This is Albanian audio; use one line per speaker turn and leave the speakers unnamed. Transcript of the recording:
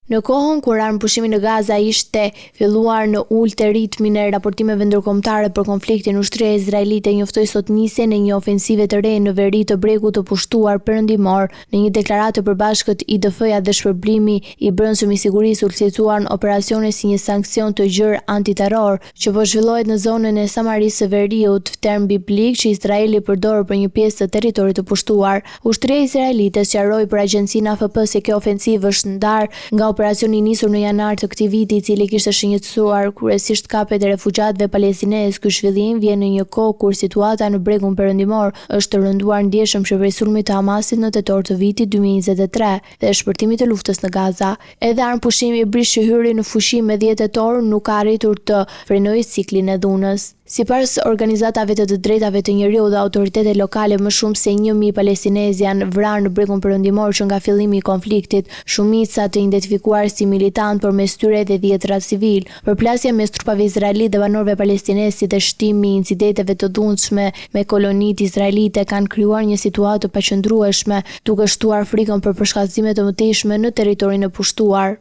Në kohën kur armëpushimi në Gaza ishte filluar në ulë të ritmin e raportimeve ndërkombëtare për konfliktin, ushtria izraelite njoftoi sot nisjen e një ofensive të re në veri të Bregut të Pushtuar Perëndimor. Në një deklaratë të përbashkët, IDF-ja dhe Shpërblimi i Brendshëm i Sigurisë ulësituan operacione si një sankcion të gjerë antiterror që po zhvillohet në zonën e Samarisë së Veriut, term biblik që Izraeli përdor për një pjesë të territorit të pushtuar. Ushtria izraelite sqaroi për agjencinë AFP se kjo ofensivë është ndar nga operacioni i nisur në janar të këtij viti, i cili kishte shënjetësuar kryesisht kapet e refugjatëve palestinesë. Ky zhvillim vjen në një kohë kur situata në Bregun Perëndimor është të rënduar ndjeshëm shpërfaqësimi sulmit të Hamasit në tetor të vitit 2023 dhe shpërtimit të luftës në Gaza. Edhe armëpushimi i BRIS që hyri në fuqi me 10 tetor nuk ka arritur të frenojë ciklin e dhunës. Sipas organizatave të drejtave të njeriut dhe autoritetet lokale, më shumë se 1000 palestinezë janë vrarë në Bregun Perëndimor që nga fillimi i konfliktit, shumica të identifikuar si militant, por mes tyre edhe 10 civil. Përplasja mes trupave izraelite dhe banorëve palestinesë si dhe shtimi i incidenteve të dhunshme me kolonitë izraelite kanë krijuar një situatë të paqëndrueshme, duke shtuar frikën për përshkallëzime të mëtejshme në territorin e pushtuar.